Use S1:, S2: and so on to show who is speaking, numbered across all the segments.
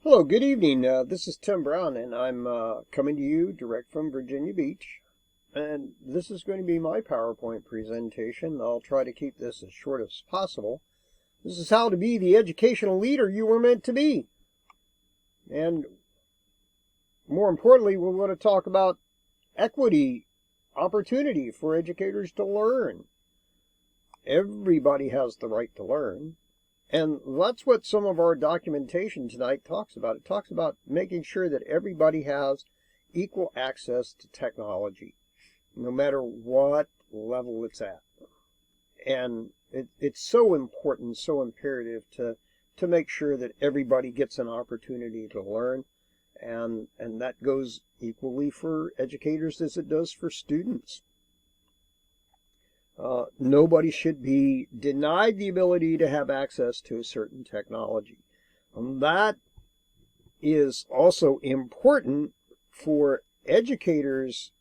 S1: Hello, good evening. This is Tim Brown, and I'm coming to you direct from Virginia Beach. And this is going to be my PowerPoint presentation. I'll try to keep this as short as possible. This is how to be the educational leader you were meant to be. And more importantly, we're going to talk about equity, opportunity for educators to learn. Everybody has the right to learn. And that's what some of our documentation tonight talks about. It talks about making sure that everybody has equal access to technology, no matter what level it's at. And it's so important, so imperative to make sure that everybody gets an opportunity to learn. And that goes equally for educators as it does for students. Nobody should be denied the ability to have access to a certain technology. That is also important for educators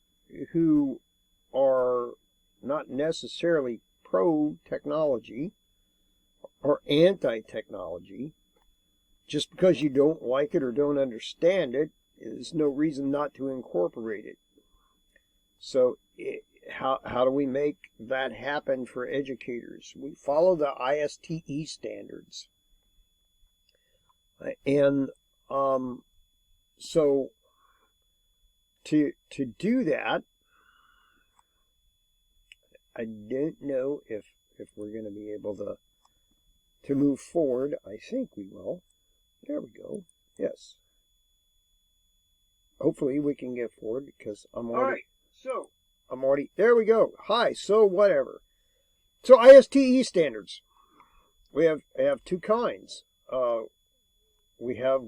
S1: who are not necessarily pro-technology or anti-technology. Just because you don't like it or don't understand it is no reason not to incorporate it. So how do we make that happen for educators? We follow the ISTE standards. And so to do that, I don't know if we're going to be able to move forward. I think we will. There we go. Yes. Hopefully we can get forward because I'm already... All right. So there we go. Hi, so whatever. So ISTE standards. We have two kinds. We have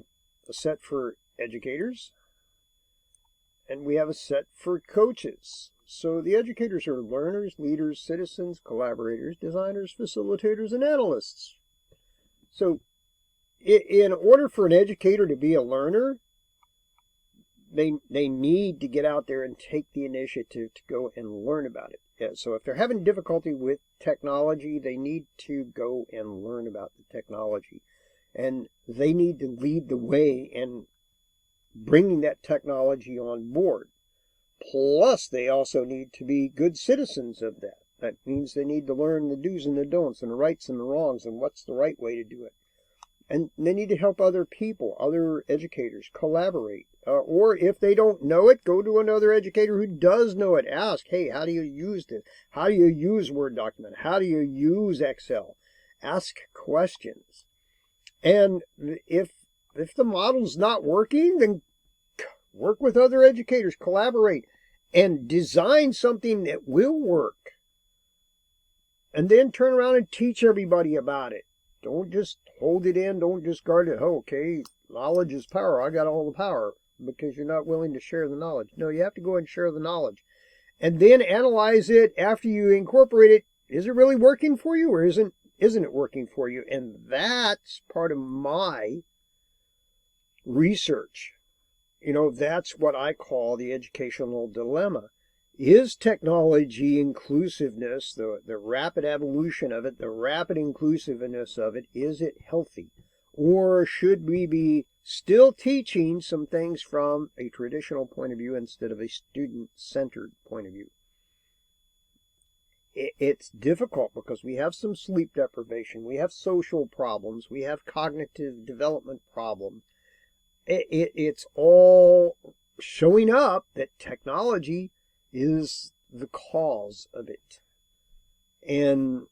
S1: a set for educators, and we have a set for coaches. So the educators are learners, leaders, citizens, collaborators, designers, facilitators, and analysts. So in order for an educator to be a learner, they need to get out there and take the initiative to go and learn about it. Yeah, so if they're having difficulty with technology, they need to go and learn about the technology. And they need to lead the way in bringing that technology on board. Plus, they also need to be good citizens of that. That means they need to learn the do's and the don'ts and the rights and the wrongs and what's the right way to do it. And they need to help other people, other educators, collaborate. Or if they don't know it, go to another educator who does know it. Ask, hey, how do you use this? How do you use Word document? How do you use Excel? Ask questions. And if the model's not working, then work with other educators, collaborate, and design something that will work. And then turn around and teach everybody about it. Don't just hold it in. Don't just guard it. Oh, okay, knowledge is power. I got all the power, because you're not willing to share the knowledge. No, you have to go and share the knowledge. And then analyze it after you incorporate it. Is it really working for you, or isn't it working for you? And that's part of my research. That's what I call the educational dilemma. Is technology inclusiveness, the rapid evolution of it, the rapid inclusiveness of it, is it healthy? Or should we be still teaching some things from a traditional point of view instead of a student-centered point of view? It's difficult because we have some sleep deprivation, we have social problems, we have cognitive development problems. It's all showing up that technology is the cause of it. And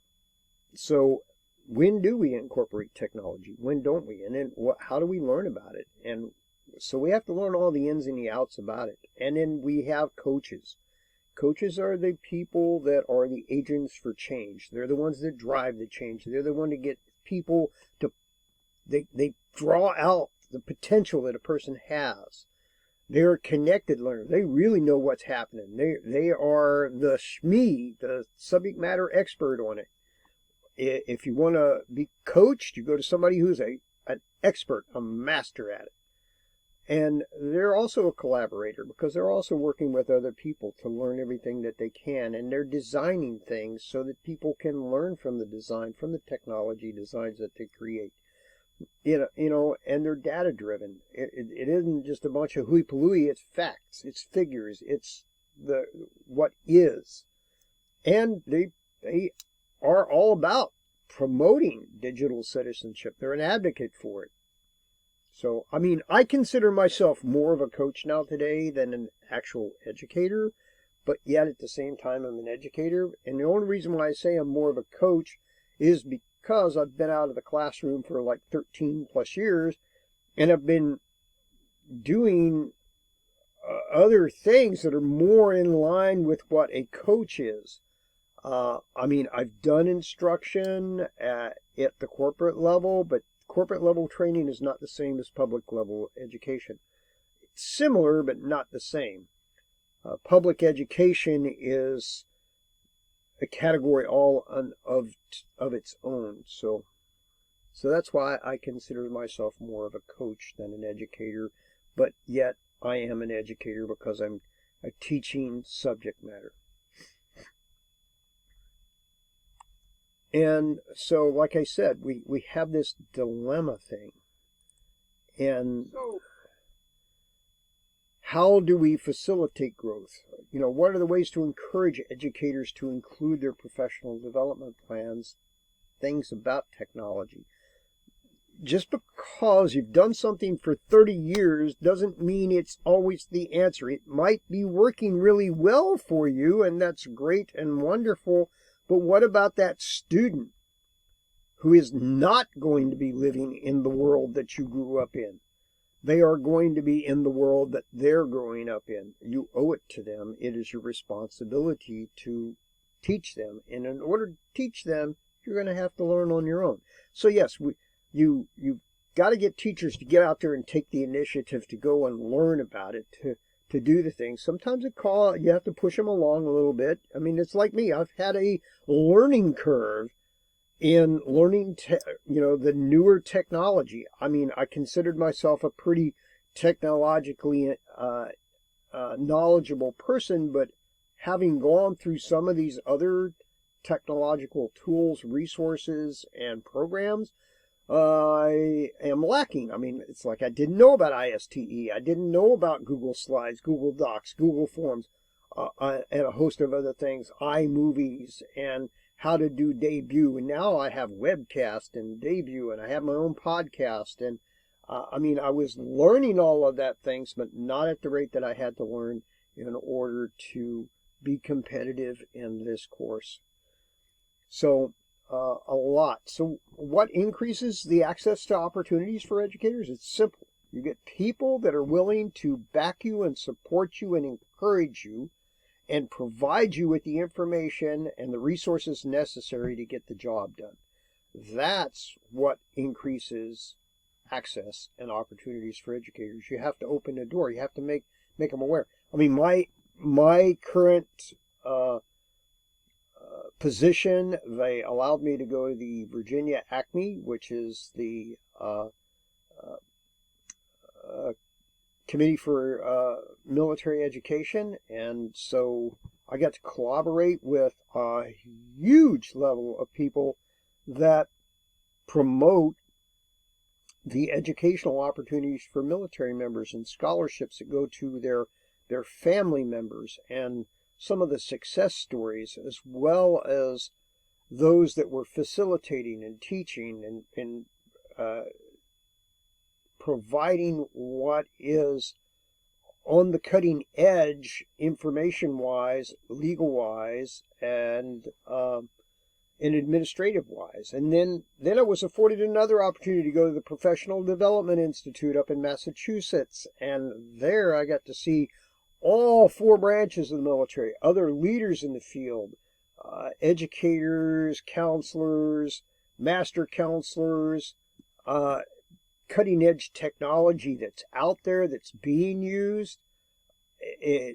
S1: so when do we incorporate technology? When don't we? And then how do we learn about it? And so we have to learn all the ins and the outs about it. And then we have coaches. Coaches are the people that are the agents for change. They're the ones that drive the change. They're the one to get people to, they draw out the potential that a person has. They're connected learners. They really know what's happening. They are the SME, the subject matter expert on it. If you want to be coached, you go to somebody who's an expert, a master at it. And they're also a collaborator because they're also working with other people to learn everything that they can. And they're designing things so that people can learn from the design, from the technology designs that they create. And they're data driven. It isn't just a bunch of hooey palooey. It's facts. It's figures. It's what is, and they are all about promoting digital citizenship. They're an advocate for it. So, I mean, I consider myself more of a coach now today than an actual educator, but yet at the same time, I'm an educator. And the only reason why I say I'm more of a coach is because I've been out of the classroom for like 13 plus years, and I've been doing other things that are more in line with what a coach is. I mean, I've done instruction at the corporate level, but corporate level training is not the same as public level education. It's similar, but not the same. Public education is a category all of its own. So that's why I consider myself more of a coach than an educator, but yet I am an educator because I'm a teaching subject matter. And so, like I said, we have this dilemma thing. And so, how do we facilitate growth? What are the ways to encourage educators to include their professional development plans, things about technology? Just because you've done something for 30 years doesn't mean it's always the answer. It might be working really well for you, and that's great and wonderful. But what about that student who is not going to be living in the world that you grew up in? They are going to be in the world that they're growing up in. You owe it to them. It is your responsibility to teach them. And in order to teach them, you're going to have to learn on your own. So yes, you've got to get teachers to get out there and take the initiative to go and learn about it, to do the things. Sometimes you have to push them along a little bit. I mean, it's like me. I've had a learning curve in learning, the newer technology. I mean, I considered myself a pretty technologically knowledgeable person, but having gone through some of these other technological tools, resources, and programs, I am lacking. I mean, it's like I didn't know about ISTE. I didn't know about Google Slides, Google Docs, Google Forms, and a host of other things, iMovies, and how to do Debut. And now I have Webcast and Debut, and I have my own podcast. And I mean, I was learning all of that things, but not at the rate that I had to learn in order to be competitive in this course. So, a lot. So what increases the access to opportunities for educators? It's simple. You get people that are willing to back you and support you and encourage you and provide you with the information and the resources necessary to get the job done. That's what increases access and opportunities for educators. You have to open the door. You have to make them aware. I mean, my current position, they allowed me to go to the Virginia ACME, which is the Committee for Military Education, and so I got to collaborate with a huge level of people that promote the educational opportunities for military members and scholarships that go to their family members, and some of the success stories, as well as those that were facilitating and teaching and providing what is on the cutting edge, information-wise, legal-wise, and administrative-wise. And then I was afforded another opportunity to go to the Professional Development Institute up in Massachusetts, and there I got to see all 4 branches of the military, other leaders in the field, educators, counselors, master counselors, cutting edge technology that's out there, that's being used. I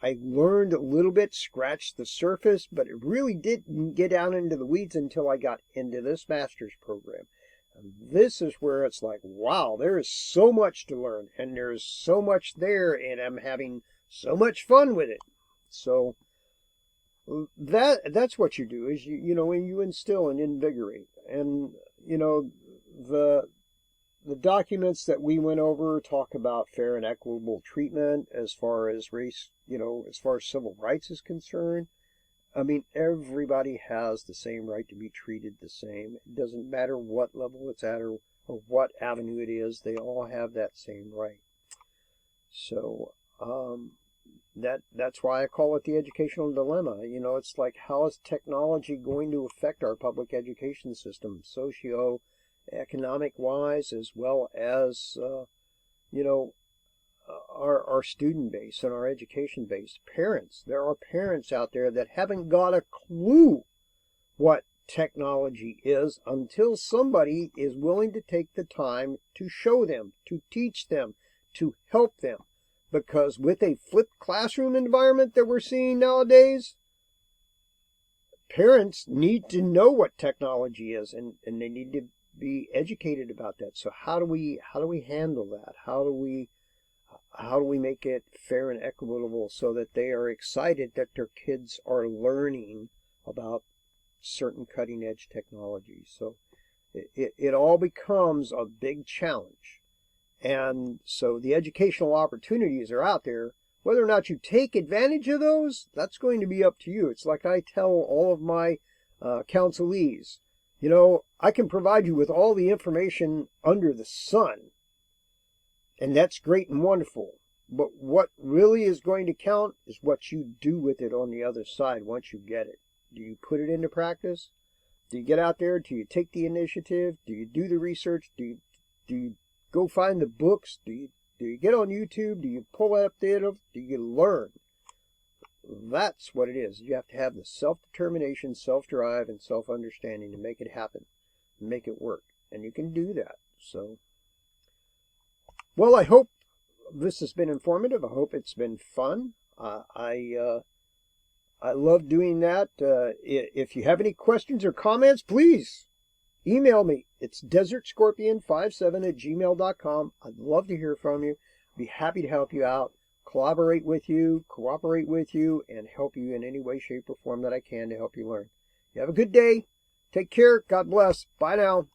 S1: learned a little bit, scratched the surface, but it really didn't get down into the weeds until I got into this master's program. And this is where it's like, wow, there is so much to learn, and there's so much there, and I'm having so much fun with it. So that's what you do, is you instill and invigorate. And the documents that we went over talk about fair and equitable treatment as far as race, as far as civil rights is concerned. I mean, everybody has the same right to be treated the same. It doesn't matter what level it's at or what avenue it is. They all have that same right. So that's why I call it the educational dilemma. It's like, how is technology going to affect our public education system, socio-economic wise, as well as our student base and our education base. Parents, there are parents out there that haven't got a clue what technology is until somebody is willing to take the time to show them, to teach them, to help them. Because with a flipped classroom environment that we're seeing nowadays, parents need to know what technology is, and they need to be educated about that. So how do we handle that? How do we make it fair and equitable so that they are excited that their kids are learning about certain cutting edge technology? So it all becomes a big challenge. And so the educational opportunities are out there. Whether or not you take advantage of those, that's going to be up to you. It's like I tell all of my counselees, I can provide you with all the information under the sun, and that's great and wonderful. But what really is going to count is what you do with it on the other side once you get it. Do you put it into practice? Do you get out there? Do you take the initiative? Do you do the research? Do you go find the books? Do you get on YouTube? Do you pull up data? Do you learn? That's what it is. You have to have the self-determination, self-drive, and self-understanding to make it happen, make it work. And you can do that. So, well, I hope this has been informative. I hope it's been fun. I love doing that. If you have any questions or comments, please email me. It's desertscorpion57@gmail.com. I'd love to hear from you. Be happy to help you out, collaborate with you, cooperate with you, and help you in any way, shape, or form that I can to help you learn. You have a good day. Take care. God bless. Bye now.